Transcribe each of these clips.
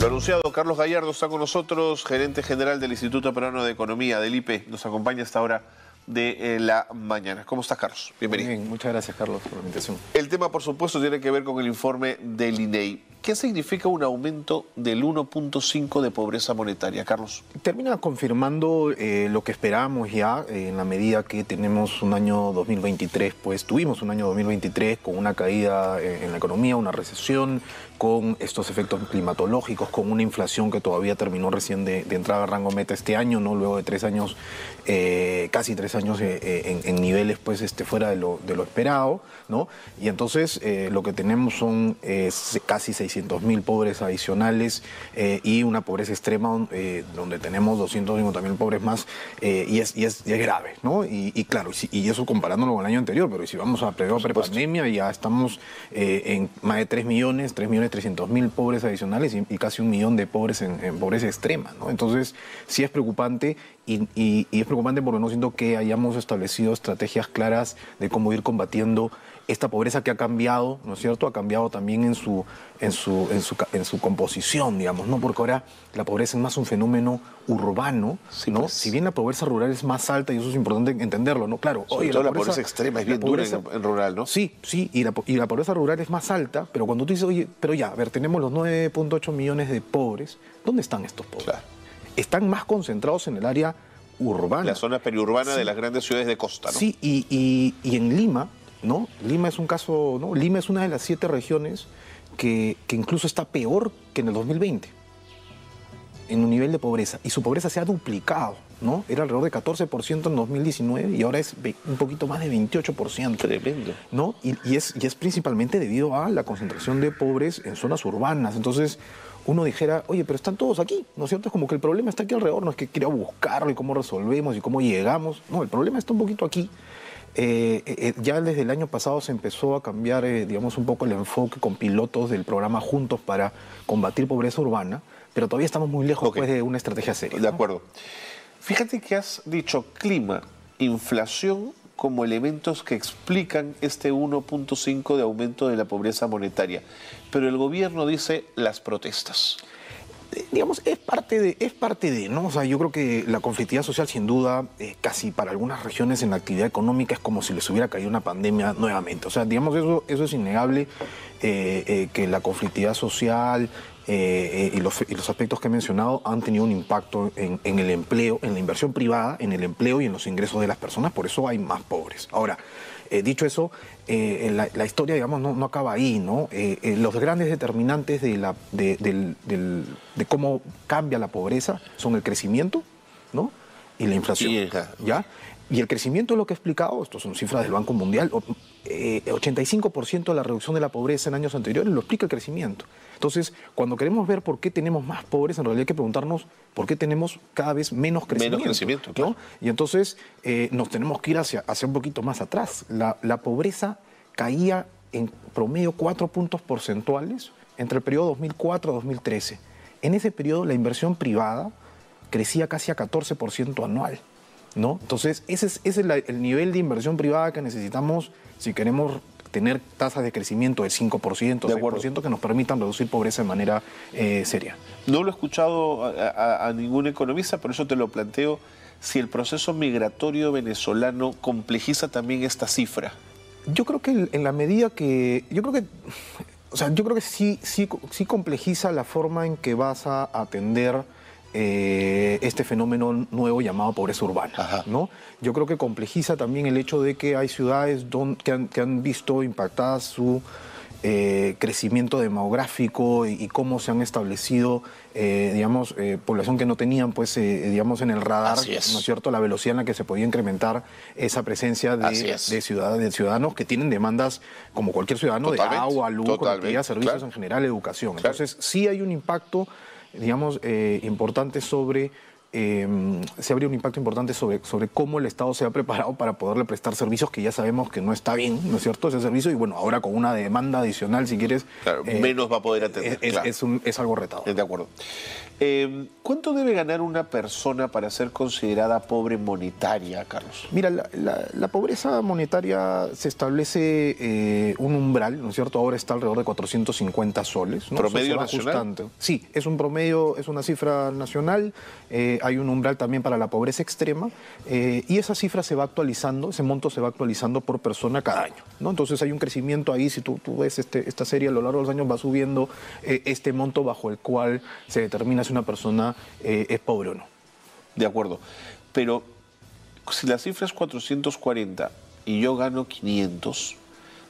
Lo anunciado, Carlos Gallardo está con nosotros, gerente general del Instituto Peruano de Economía, del IPE. Nos acompaña a esta hora de la mañana. ¿Cómo estás, Carlos? Bienvenido. Muy bien, muchas gracias, Carlos, por la invitación. El tema, por supuesto, tiene que ver con el informe del INEI. ¿Qué significa un aumento del 1.5 de pobreza monetaria, Carlos? Termina confirmando lo que esperábamos ya en la medida que tenemos un año 2023, pues tuvimos un año 2023 con una caída en la economía, una recesión, con estos efectos climatológicos, con una inflación que todavía terminó recién de entrar a rango meta este año, ¿no? Luego de 3 años, casi 3 años en niveles pues fuera de lo esperado, ¿no? Y entonces lo que tenemos son casi 600.000 pobres adicionales y una pobreza extrema donde tenemos 250.000 pobres más y es grave, ¿no? Y claro, y eso comparándolo con el año anterior, pero si vamos a prepandemia ya estamos en más de 3.300.000 pobres adicionales y casi 1 millón de pobres en pobreza extrema, ¿no? Entonces sí es preocupante y es preocupante porque no siento que hayamos establecido estrategias claras de cómo ir combatiendo esta pobreza que ha cambiado, ¿no es cierto? Ha cambiado también en su composición, digamos, ¿no? Porque ahora la pobreza es más un fenómeno urbano, sí, ¿no? pues. Si bien la pobreza rural es más alta, y eso es importante entenderlo, ¿no? Claro, Sobre todo la pobreza extrema es bien dura en rural, ¿no? Sí, y la pobreza rural es más alta, pero cuando tú dices, oye, pero ya, a ver, tenemos los 9.8 millones de pobres, ¿dónde están estos pobres? Claro. Están más concentrados en el área urbana. La zona periurbana Sí. de las grandes ciudades de costa, ¿no? Sí, y en Lima, ¿no? Lima es un caso, ¿no? Lima es una de las 7 regiones que incluso está peor que en el 2020 en un nivel de pobreza, y su pobreza se ha duplicado, ¿no? Era alrededor de 14% en 2019 y ahora es un poquito más de 28%. Tremendo. ¿No? Y es principalmente debido a la concentración de pobres en zonas urbanas. Entonces uno dijera, oye, pero están todos aquí, ¿no es cierto? Es como que el problema está aquí alrededor, no es que quiera buscarlo y cómo resolvemos y cómo llegamos. No, el problema está un poquito aquí. Ya desde el año pasado se empezó a cambiar, digamos, un poco el enfoque con pilotos del programa Juntos para combatir pobreza urbana, pero todavía estamos muy lejos pues, de una estrategia seria. De acuerdo. Fíjate que has dicho clima, inflación como elementos que explican este 1.5 de aumento de la pobreza monetaria, pero el gobierno dice las protestas. Digamos, es parte de, ¿no? O sea, yo creo que la conflictividad social, sin duda, casi para algunas regiones en la actividad económica es como si les hubiera caído una pandemia nuevamente. O sea, digamos, eso es innegable, que la conflictividad social y los aspectos que he mencionado han tenido un impacto en el empleo, en la inversión privada, en el empleo y en los ingresos de las personas, por eso hay más pobres. Ahora, dicho eso, la historia, digamos, no acaba ahí, ¿no? Los grandes determinantes de cómo cambia la pobreza son el crecimiento, ¿no? Y la inflación, Sí, ¿ya? Y el crecimiento es lo que he explicado, esto son cifras del Banco Mundial, 85% de la reducción de la pobreza en años anteriores lo explica el crecimiento. Entonces, cuando queremos ver por qué tenemos más pobres, en realidad hay que preguntarnos por qué tenemos cada vez menos crecimiento. Menos crecimiento, claro. ¿No? Y entonces nos tenemos que ir hacia un poquito más atrás. La pobreza caía en promedio 4 puntos porcentuales entre el periodo 2004 a 2013. En ese periodo la inversión privada crecía casi a 14% anual, ¿no? Entonces ese es el nivel de inversión privada que necesitamos si queremos tener tasas de crecimiento de 5%, 6% que nos permitan reducir pobreza de manera seria. No lo he escuchado a ningún economista, por eso te lo planteo, si el proceso migratorio venezolano complejiza también esta cifra. Yo creo que en la medida que... Yo creo que sí complejiza la forma en que vas a atender este fenómeno nuevo llamado pobreza urbana, ¿no? Yo creo que complejiza también el hecho de que hay ciudades que han visto impactadas su crecimiento demográfico y cómo se han establecido, digamos, población que no tenían, pues, digamos, en el radar, ¿no es cierto?, la velocidad en la que se podía incrementar esa presencia de ciudadanos que tienen demandas, como cualquier ciudadano, de agua, luz, conectividad, servicios en general, educación. Entonces, sí hay un impacto, digamos, importante sobre se habría un impacto importante sobre cómo el Estado se ha preparado para poderle prestar servicios que ya sabemos que no está bien, ¿no es cierto?, ese servicio, y bueno, ahora con una demanda adicional, si quieres... Claro, menos va a poder atender. Es algo retador. De acuerdo. ¿Cuánto debe ganar una persona para ser considerada pobre monetaria, Carlos? Mira, la pobreza monetaria se establece un umbral, ¿no es cierto? Ahora está alrededor de 450 soles, ¿no? ¿Promedio nacional? Sí, es un promedio, es una cifra nacional. Hay un umbral también para la pobreza extrema, y esa cifra se va actualizando, ese monto se va actualizando por persona cada año, ¿no? Entonces hay un crecimiento ahí, si tú ves esta serie a lo largo de los años va subiendo este monto bajo el cual se determina si una persona es pobre o no. De acuerdo, pero si la cifra es 440 y yo gano 500,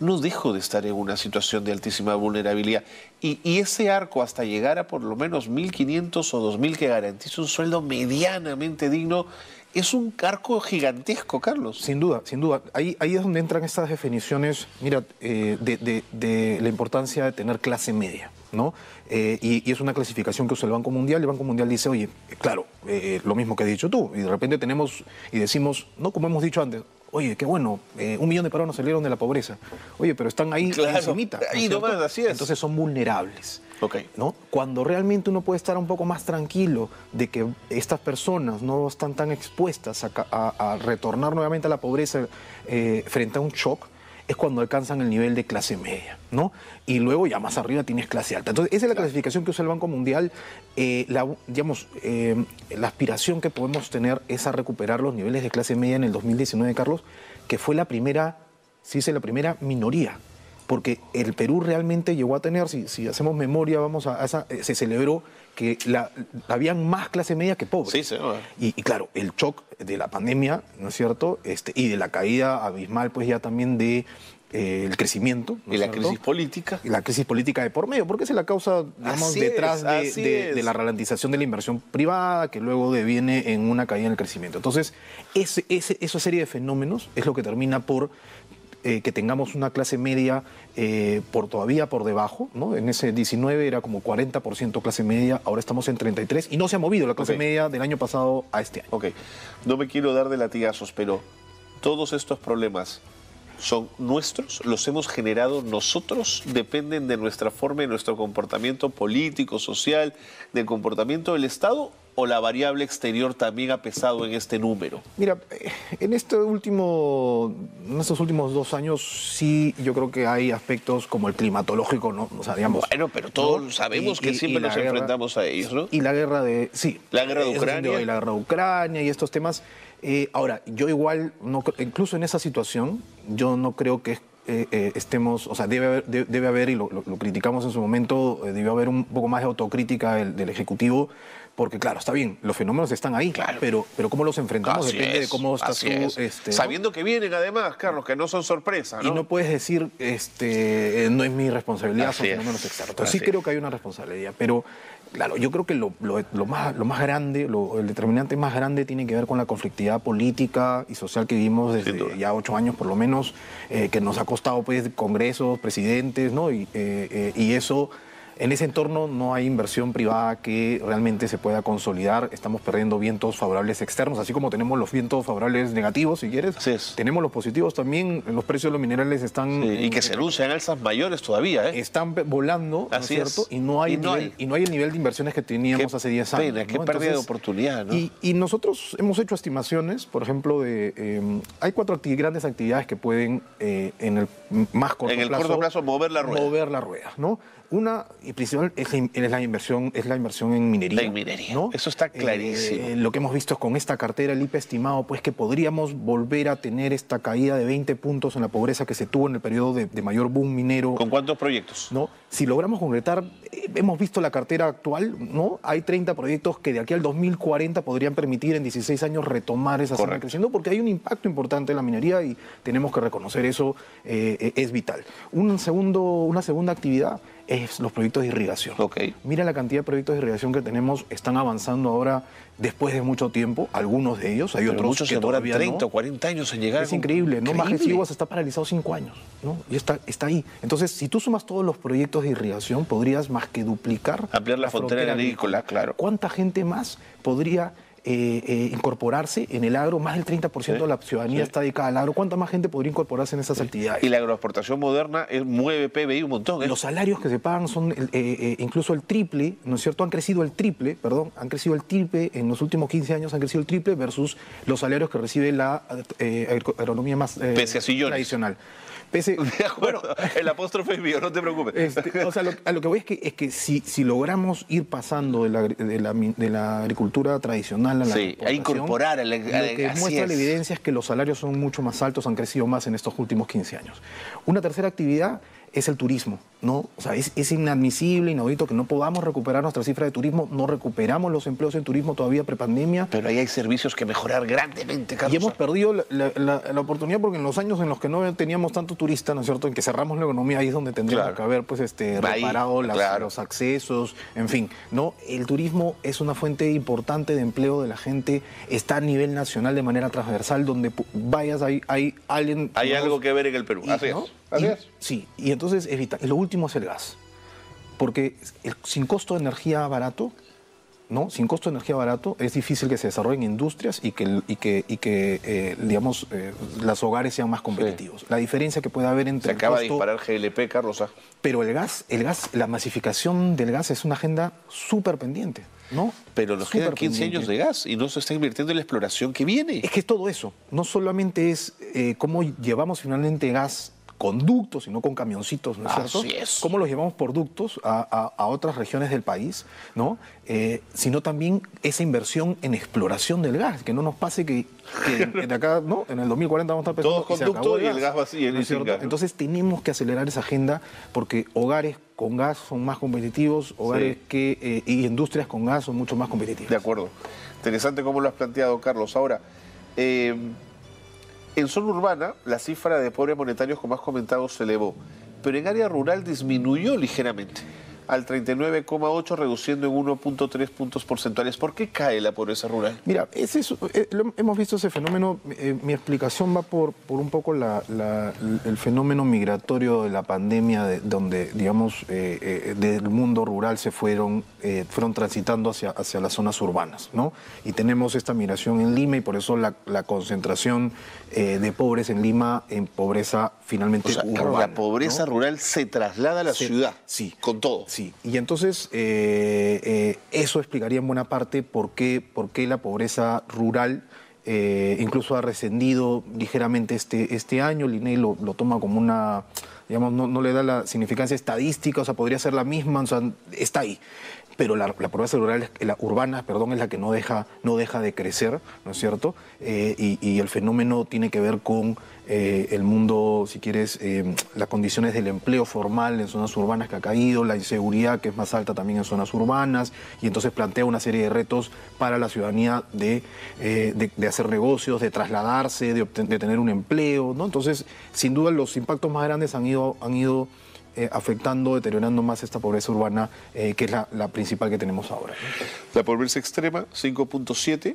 no dejo de estar en una situación de altísima vulnerabilidad. Y ese arco hasta llegar a por lo menos 1.500 o 2.000 que garantice un sueldo medianamente digno, es un arco gigantesco, Carlos. Sin duda, sin duda. Ahí es donde entran estas definiciones, mira, de la importancia de tener clase media, ¿no? Y es una clasificación que usa el Banco Mundial. El Banco Mundial dice, oye, claro, lo mismo que has dicho tú. Y de repente tenemos y decimos, no como hemos dicho antes, oye, qué bueno, 1 millón de peruanos salieron de la pobreza. Oye, pero están ahí encimita, ¿no es ahí nomás, así es. Entonces son vulnerables. Okay. ¿No? Cuando realmente uno puede estar un poco más tranquilo de que estas personas no están tan expuestas a retornar nuevamente a la pobreza frente a un shock, es cuando alcanzan el nivel de clase media, ¿no? Y luego ya más arriba tienes clase alta. Entonces, esa es la clasificación que usa el Banco Mundial. La aspiración que podemos tener es a recuperar los niveles de clase media en el 2019, Carlos, que fue la primera minoría. Porque el Perú realmente llegó a tener, si hacemos memoria, se celebró que habían más clase media que pobres. Sí, señor. Y claro, el shock de la pandemia, ¿no es cierto? Y de la caída abismal, pues ya también de el crecimiento. ¿no y la cierto? crisis política. Y la crisis política de por medio, porque esa es la causa, digamos, detrás de la ralentización de la inversión privada, que luego deviene en una caída en el crecimiento. Entonces, esa serie de fenómenos es lo que termina por que tengamos una clase media todavía por debajo, ¿no? En ese 19 era como 40% clase media, ahora estamos en 33% y no se ha movido la clase media del año pasado a este año. Ok, no me quiero dar de latigazos, pero todos estos problemas son nuestros, los hemos generado nosotros, dependen de nuestra forma y nuestro comportamiento político, social, del comportamiento del Estado, o la variable exterior también ha pesado en este número. Mira, en estos últimos 2 años sí, yo creo que hay aspectos como el climatológico, ¿no? O sea, digamos, bueno, pero todos sabemos que siempre nos enfrentamos a ellos, ¿no? Y la guerra de... Sí. La guerra de Ucrania. Y la guerra de Ucrania y estos temas. Ahora, yo igual, incluso en esa situación, yo no creo que estemos, o sea, debe haber, y lo criticamos en su momento, debe haber un poco más de autocrítica del Ejecutivo, porque claro, está bien, los fenómenos están ahí, claro, pero cómo los enfrentamos depende de cómo estás tú. Sabiendo que vienen además, Carlos, que no son sorpresa, ¿no? Y no puedes decir, no es mi responsabilidad, son fenómenos externos. Sí creo que hay una responsabilidad, pero claro, yo creo que lo más grande, el determinante más grande tiene que ver con la conflictividad política y social que vivimos desde ya 8 años por lo menos, que nos ha costado pues congresos, presidentes, ¿no? Y eso... En ese entorno no hay inversión privada que realmente se pueda consolidar. Estamos perdiendo vientos favorables externos, así como tenemos los vientos favorables negativos, si quieres. Así es. Tenemos los positivos también. Los precios de los minerales están... Sí, y que se anuncian alzas mayores todavía, ¿eh? Están volando, ¿no es cierto? Y no hay el nivel de inversiones que teníamos hace 10 años. Pena, qué pérdida de oportunidad, ¿no? Y nosotros hemos hecho estimaciones, por ejemplo, hay 4 grandes actividades que pueden, en el más corto plazo... En el corto plazo, mover la rueda. Mover la rueda, ¿no? Una y principal es la inversión en minería. En minería, ¿no? Eso está clarísimo. Lo que hemos visto es con esta cartera, el IPE estimado, pues que podríamos volver a tener esta caída de 20 puntos en la pobreza que se tuvo en el periodo de mayor boom minero. ¿Con cuántos proyectos? ¿No? Si logramos concretar, hemos visto la cartera actual, ¿no? Hay 30 proyectos que de aquí al 2040 podrían permitir en 16 años retomar esa zona creciendo, porque hay un impacto importante en la minería y tenemos que reconocer eso, es vital. Una segunda actividad es los proyectos de irrigación. Mira la cantidad de proyectos de irrigación que tenemos, están avanzando ahora después de mucho tiempo, algunos de ellos, hay pero otros muchos que todavía 30 o 40 años en llegar. Es increíble, ¿no? Majestívas está paralizado 5 años, ¿no? Y está ahí. Entonces, si tú sumas todos los proyectos de irrigación, podrías más que duplicar... Ampliar la frontera agrícola, claro. ¿Cuánta gente más podría incorporarse en el agro. Más del 30% de la ciudadanía está dedicada al agro. ¿Cuánta más gente podría incorporarse en esas actividades? Y la agroexportación moderna mueve PBI un montón. Los salarios que se pagan son incluso el triple, ¿no es cierto? Han crecido el triple en los últimos 15 años, han crecido el triple versus los salarios que recibe la agronomía más tradicional. De acuerdo, bueno, el apóstrofe es mío, no te preocupes. O sea, a lo que voy es que si logramos ir pasando de la agricultura tradicional a la a incorporar lo que muestra la evidencia es que los salarios son mucho más altos, han crecido más en estos últimos 15 años. Una tercera actividad es el turismo, ¿no? O sea, es inadmisible, inaudito que no podamos recuperar nuestra cifra de turismo, no recuperamos los empleos en turismo todavía prepandemia. Pero ahí hay servicios que mejorar grandemente, Carlos. Y hemos perdido la oportunidad porque en los años en los que no teníamos tanto turista, ¿no es cierto?, en que cerramos la economía, ahí es donde tendríamos que haber pues, reparado los accesos, en fin, ¿no? El turismo es una fuente importante de empleo de la gente, está a nivel nacional de manera transversal, donde vayas, hay alguien... Hay algo que ver en el Perú, así es. Así es. Sí, y entonces evita. Y lo último es el gas. Porque sin costo de energía barato, ¿no? Sin costo de energía barato, es difícil que se desarrollen industrias y que digamos, los hogares sean más competitivos. La diferencia que puede haber entre Se acaba de disparar GLP, Carlos. Pero el gas, la masificación del gas es una agenda súper pendiente, ¿no? Pero nos quedan 15 años de gas y no se está invirtiendo en la exploración que viene. Es que es todo eso. No solamente es cómo llevamos finalmente gas con ductos, sino con camioncitos, ¿no es cierto? Así es. Cómo los llevamos por ductos a otras regiones del país, ¿no? Sino también esa inversión en exploración del gas, que no nos pase que de acá, ¿no? En el 2040 vamos a estar pensando todos conductos y el gas vacío. ¿No es cierto? Entonces tenemos que acelerar esa agenda porque hogares con gas son más competitivos, hogares y industrias con gas son mucho más competitivas. De acuerdo. Interesante cómo lo has planteado, Carlos. Ahora, en zona urbana, la cifra de pobres monetarios, como has comentado, se elevó, pero en área rural disminuyó ligeramente, al 39,8, reduciendo en 1,3 puntos porcentuales. ¿Por qué cae la pobreza rural? Mira, hemos visto ese fenómeno. Mi explicación va por un poco el fenómeno migratorio de la pandemia, donde, digamos, del mundo rural se fueron transitando hacia las zonas urbanas, ¿no? Y tenemos esta migración en Lima y por eso la concentración de pobres en Lima en pobreza finalmente urbana. La pobreza rural se traslada a la ciudad, con todo. Sí, y entonces eso explicaría en buena parte por qué la pobreza rural incluso ha rescendido ligeramente este año. El INEI lo toma como una, digamos, no le da la significancia estadística, o sea, podría ser la misma, o sea, está ahí. Pero la pobreza rural, urbana, es la que no deja de crecer, ¿no es cierto? Y el fenómeno tiene que ver con el mundo, si quieres, las condiciones del empleo formal en zonas urbanas que ha caído, la inseguridad que es más alta también en zonas urbanas, y entonces plantea una serie de retos para la ciudadanía de hacer negocios, de trasladarse, de tener un empleo, ¿no? Entonces, sin duda, los impactos más grandes han ido afectando, deteriorando más esta pobreza urbana, que es la principal que tenemos ahora, ¿no? La pobreza extrema, 5,7,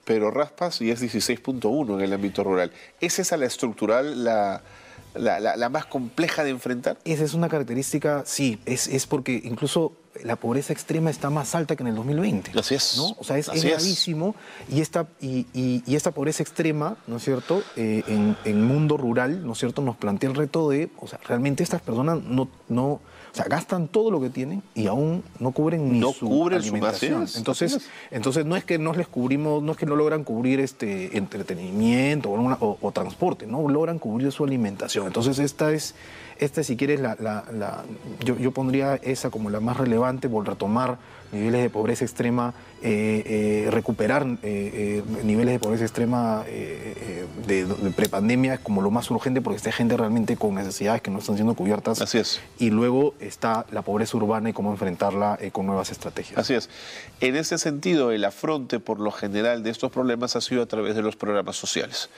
pero raspas y es 16,1 en el ámbito rural. ¿Es esa la estructural, la más compleja de enfrentar? Esa es una característica, sí, es porque incluso la pobreza extrema está más alta que en el 2020. Así es. ¿No? O sea, es gravísimo. Y esta pobreza extrema, ¿no es cierto?, en mundo rural, ¿no es cierto?, nos plantea el reto de, o sea, realmente estas personas o sea, gastan todo lo que tienen y aún no cubren ni su alimentación. Entonces no es que no les cubrimos, no es que no logran cubrir entretenimiento o transporte, no logran cubrir su alimentación. Entonces esta si quieres, yo pondría esa como la más relevante por retomar niveles de pobreza extrema, recuperar niveles de pobreza extrema de prepandemia es como lo más urgente porque está gente realmente con necesidades que no están siendo cubiertas. Así es. Y luego está la pobreza urbana y cómo enfrentarla con nuevas estrategias. Así es. En ese sentido, el afronte por lo general de estos problemas ha sido a través de los programas sociales.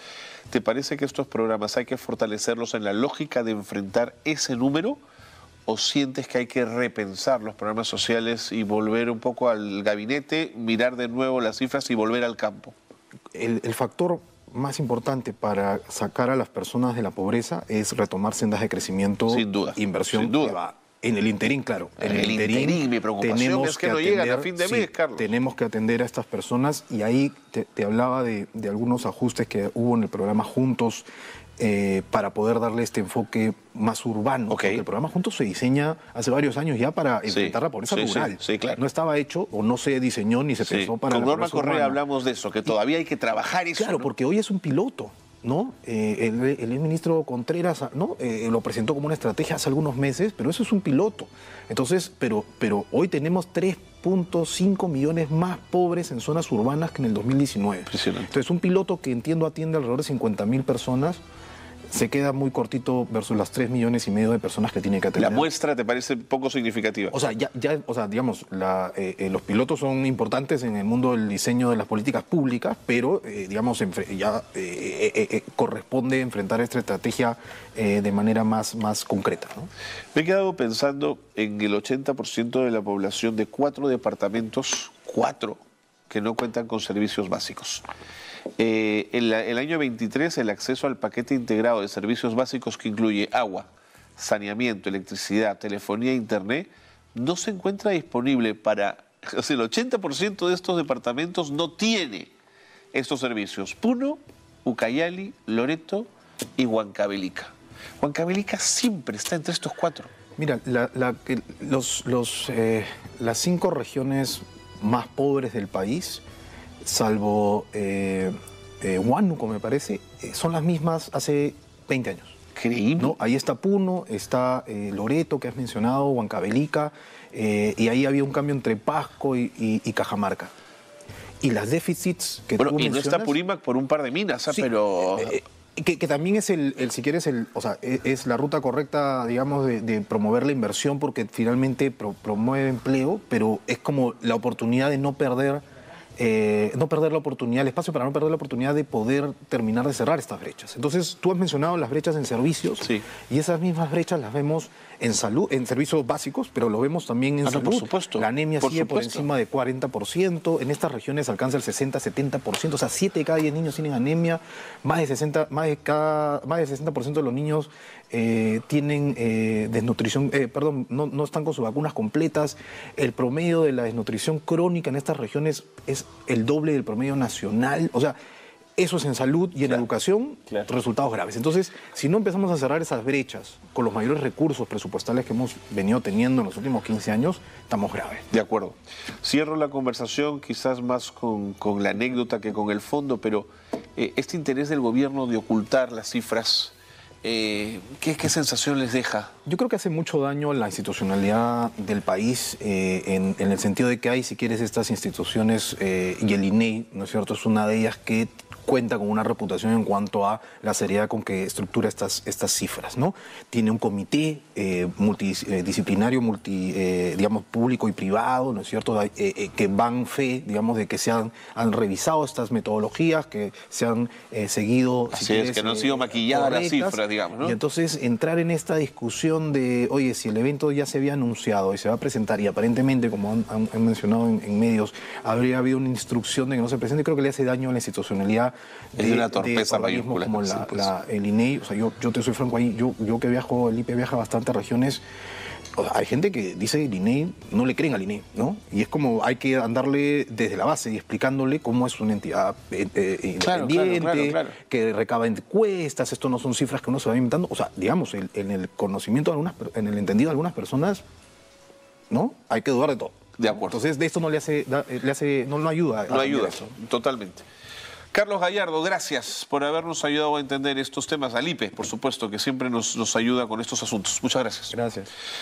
¿Te parece que estos programas hay que fortalecerlos en la lógica de enfrentar ese número? ¿O sientes que hay que repensar los programas sociales y volver un poco al gabinete, mirar de nuevo las cifras y volver al campo? El factor más importante para sacar a las personas de la pobreza es retomar sendas de crecimiento, sin duda, inversión sin duda. privada. En el interín, claro. En el interín, mi preocupación es que no llegan a fin de mes, Carlos. Tenemos que atender a estas personas y ahí te hablaba de algunos ajustes que hubo en el programa Juntos para poder darle este enfoque más urbano. Porque el programa Juntos se diseña hace varios años ya para enfrentar la pobreza rural. Sí, claro. No estaba hecho o no se diseñó ni se pensó para la pobreza urbana. Con Norma Correa hablamos de eso, que todavía hay que trabajar eso. Claro, ¿no? Porque hoy es un piloto. ¿No? El ministro Contreras, ¿no? Lo presentó como una estrategia hace algunos meses, pero eso es un piloto. Entonces, pero hoy tenemos 3.5 millones más pobres en zonas urbanas que en el 2019. Entonces, un piloto que entiendo atiende alrededor de 50.000 personas, se queda muy cortito versus las 3,5 millones de personas que tiene que atender. ¿La muestra te parece poco significativa? O sea, digamos, los pilotos son importantes en el mundo del diseño de las políticas públicas, pero, digamos, corresponde enfrentar esta estrategia de manera más concreta, ¿no? Me he quedado pensando en el 80% de la población de 4 departamentos, 4, que no cuentan con servicios básicos. El año 23, el acceso al paquete integrado de servicios básicos que incluye agua, saneamiento, electricidad, telefonía e internet, no se encuentra disponible para... O sea, el 80% de estos departamentos no tiene estos servicios. Puno, Ucayali, Loreto y Huancavelica. Huancavelica siempre está entre estos 4. Mira, las 5 regiones más pobres del país, salvo Huánuco, me parece, son las mismas hace 20 años. Increíble. ¿No? Ahí está Puno, está Loreto, que has mencionado, Huancavelica, y ahí había un cambio entre Pasco y Cajamarca. Y las déficits que tú mencionas... no está Purímac por un par de minas, sí, pero... Que también es si quieres, o sea, es la ruta correcta, digamos, de promover la inversión, porque finalmente promueve empleo, pero es como la oportunidad de no perder la oportunidad, el espacio para no perder la oportunidad de poder terminar de cerrar estas brechas. Entonces, tú has mencionado las brechas en servicios, sí, y esas mismas brechas las vemos en salud, en servicios básicos, pero lo vemos también en salud. Por supuesto. La anemia sigue por encima de 40%, en estas regiones alcanza el 60-70%, o sea, 7 de cada 10 niños tienen anemia, más de 60% de los niños tienen desnutrición, no están con sus vacunas completas. El promedio de la desnutrición crónica en estas regiones es el doble del promedio nacional. O sea, eso es en salud y en educación, resultados graves. Entonces, si no empezamos a cerrar esas brechas con los mayores recursos presupuestales que hemos venido teniendo en los últimos 15 años, estamos graves. De acuerdo. Cierro la conversación quizás más con la anécdota que con el fondo, pero este interés del gobierno de ocultar las cifras, ¿qué sensación les deja? Yo creo que hace mucho daño a la institucionalidad del país en el sentido de que hay, si quieres, estas instituciones y el INEI, ¿no es cierto?, es una de ellas que cuenta con una reputación en cuanto a la seriedad con que estructura estas cifras, ¿no? Tiene un comité multidisciplinario, digamos, público y privado, ¿no es cierto?, que van fe, digamos, de que han revisado estas metodologías, que se han seguido... Así es, que no han sido maquilladas las cifras, digamos, ¿no? Y entonces entrar en esta discusión de, oye, si el evento ya se había anunciado y se va a presentar y aparentemente, como han mencionado en medios, habría habido una instrucción de que no se presente, creo que le hace daño a la institucionalidad es de una torpeza mayúscula como el INEI. O sea, yo te soy franco ahí, yo que viajo, el IPE viaja bastante a regiones, o sea, hay gente que dice que el INEI, no le creen al INEI, ¿no? Y es como hay que andarle desde la base y explicándole cómo es una entidad independiente, claro. Que recaba encuestas, esto no son cifras que uno se va inventando. O sea, digamos, en el conocimiento de en el entendido de algunas personas, ¿no? Hay que dudar de todo. De acuerdo. Entonces, de esto no le ayuda. No ayuda, totalmente. Carlos Gallardo, gracias por habernos ayudado a entender estos temas. Al IPE, por supuesto, que siempre nos ayuda con estos asuntos. Muchas gracias. Gracias.